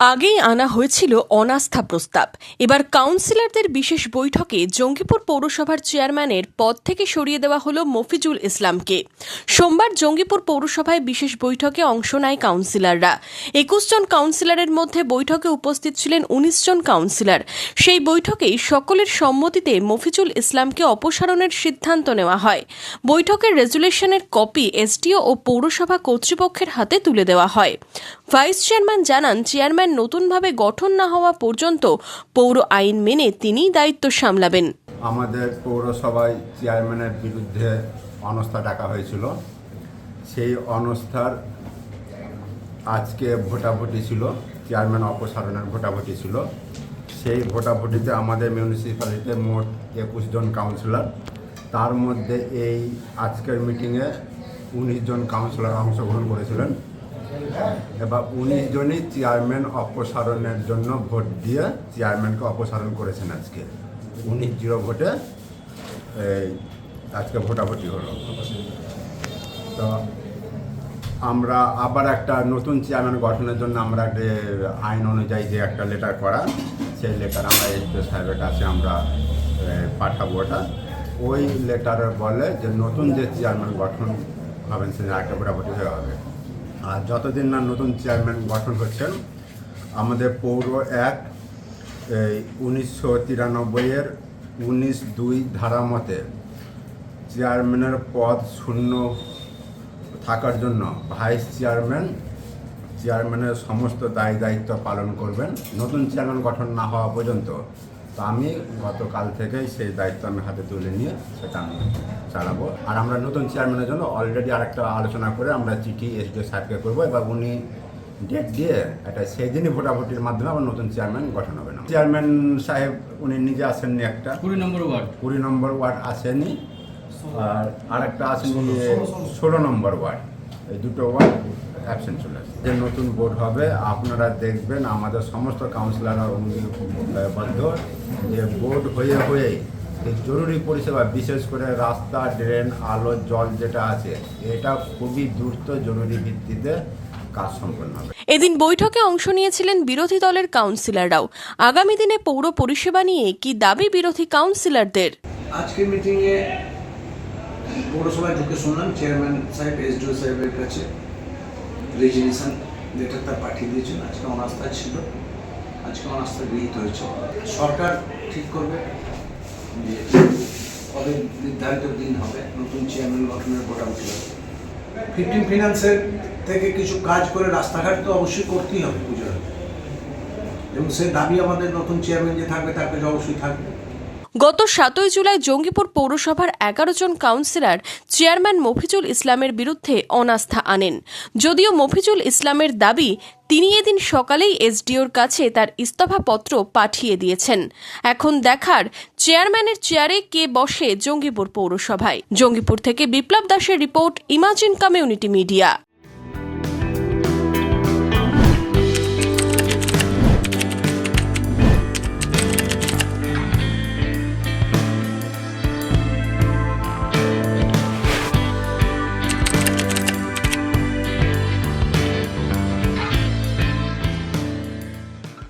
আগেই আনা হয়েছিল অনাস্থা প্রস্তাব। এবার কাউন্সিলরদের বিশেষ বৈঠকে জঙ্গিপুর পৌরসভার চেয়ারম্যানের পদ থেকে সরিয়ে দেওয়া হলো মফিজুল ইসলামকে। সোমবার জঙ্গিপুর পৌরসভায় বিশেষ বৈঠকে অংশ নেয় কাউন্সিলররা। 21 জন কাউন্সিলরের মধ্যে বৈঠকে উপস্থিত ছিলেন 19 জন কাউন্সিলর। সেই বৈঠকেই সকলের সম্মতিতে মফিজুল ইসলামকে অপসারণের সিদ্ধান্ত নেওয়া হয়। বৈঠকের রেজুলেশনের কপি এসডিও ও পৌরসভা কর্তৃপক্ষের হাতে তুলে দেওয়া হয়। ভাইস চেয়ারম্যান জানান, চেয়ারম্যান নতুনভাবে গঠন না হওয়া পর্যন্ত পৌর আইন মেনে তিনিই দায়িত্ব সামলাবেন। আমাদের পৌরসভায় চেয়ারম্যানের বিরুদ্ধে অনাস্থা ডাকা হয়েছিল। সেই অনাস্থার আজকে ভোটাভুটি ছিল, চেয়ারম্যান অপসারণের ভোটাভুটি ছিল। সেই ভোটাভুটিতে আমাদের মিউনিসিপ্যালিটিতে মোট 21 জন কাউন্সিলর, তার মধ্যে এই আজকের মিটিংয়ে 19 জন কাউন্সিলর অংশগ্রহণ করেছিলেন। এবার 19 জনই চেয়ারম্যান অপসারণের জন্য ভোট দিয়ে চেয়ারম্যানকে অপসারণ করেছেন। আজকে 19-0 ভোটে আজকে ভোটাভুটি হলো। তো আমরা আবার একটা নতুন চেয়ারম্যান গঠনের জন্য আমরা যে আইন অনুযায়ী যে একটা লেটার করা, সেই লেটার আমরা এসডিও সাহেবের কাছে আমরা পাঠাবো। ওই লেটারে বলে যে নতুন যে চেয়ারম্যান গঠন হবেন সেদিন একটা ভোটাভুটি হয়ে হবে। আর যতদিন না নতুন চেয়ারম্যান গঠন হচ্ছেন, আমাদের পৌর অ্যাক্ট 1993-এর 19(2) ধারা মতে চেয়ারম্যানের পদ শূন্য থাকার জন্য ভাইস চেয়ারম্যানের সমস্ত দায়িত্ব পালন করবেন নতুন চেয়ারম্যান গঠন না হওয়া পর্যন্ত। তো আমি গতকাল থেকেই সেই দায়িত্ব আমি হাতে তুলে নিয়ে সেটা আমি চালাবো। আর আমরা নতুন চেয়ারম্যানের জন্য অলরেডি আরেকটা আলোচনা করে আমরা চিঠি এসডিও সাহেবকে করবো। এবার উনি ডেট দিয়ে একটা সেই দিনই ভোটাভুটির মাধ্যমে আবার নতুন চেয়ারম্যান গঠন হবে না। চেয়ারম্যান সাহেব উনি নিজে আসেননি, একটা 20 নম্বর ওয়ার্ড আসেনি, আর আরেকটা আসেনি 16 নম্বর ওয়ার্ড। এই দুটো ওয়ার্ড অ্যাবসেন্ট চলে আসে। যে নতুন বোর্ড হবে, আপনারা দেখবেন আমাদের সমস্ত কাউন্সিলররা বদ্ধ যে বোর্ড হয়ে এই জরুরি পরিষেবা, বিশেষ করে রাস্তা, ড্রেন, আলো, জল যেটা আছে, এটা খুবই দ্রুত জরুরি ভিত্তিতে কাজ সম্পন্ন হবে। এদিন বৈঠকে অংশ নিয়েছিলেন বিরোধী দলের কাউন্সিলররাও। আগামী দিনে পৌর পরিষেবা নিয়ে কি দাবি বিরোধী কাউন্সিলরদের? আজকের মিটিংয়ে পৌরসভায় ঢুকে শুনলাম চেয়ারম্যান সাহেব এসডিও সাহেবের কাছে রেজিগনেশন লেটারটা পাঠিয়ে দিয়েছেন। আজকে অনাস্থা ছিল, আজকে অনাস্থা গৃহীত হয়েছে। সরকার ঠিক করবে যে কবে নির্ধারিত দিন হবে নতুন চেয়ারম্যান গঠনের ভোটাভুটি হবে। 15 ফিনান্সের থেকে কিছু কাজ করে রাস্তাঘাট তো অবশ্যই করতেই হবে পুজোর, এবং সেই দাবি আমাদের নতুন চেয়ারম্যান যে থাকবে তার কাছে অবশ্যই থাকবে। গত 7 জুলাই জঙ্গিপুর পৌরসভার 11 জন কাউন্সিলর চেয়ারম্যান মফিজুল ইসলামের বিরুদ্ধে অনাস্থা আনেন। যদিও মফিজুল ইসলামের দাবি, তিনি এদিন সকালেই এসডিওর কাছে তার ইস্তফাপত্র পাঠিয়ে দিয়েছেন। এখন দেখার চেয়ারম্যানের চেয়ারে কে বসে জঙ্গিপুর পৌরসভায়। জঙ্গিপুর থেকে বিপ্লব দাসের রিপোর্ট, ইমাজিন কমিউনিটি মিডিয়া।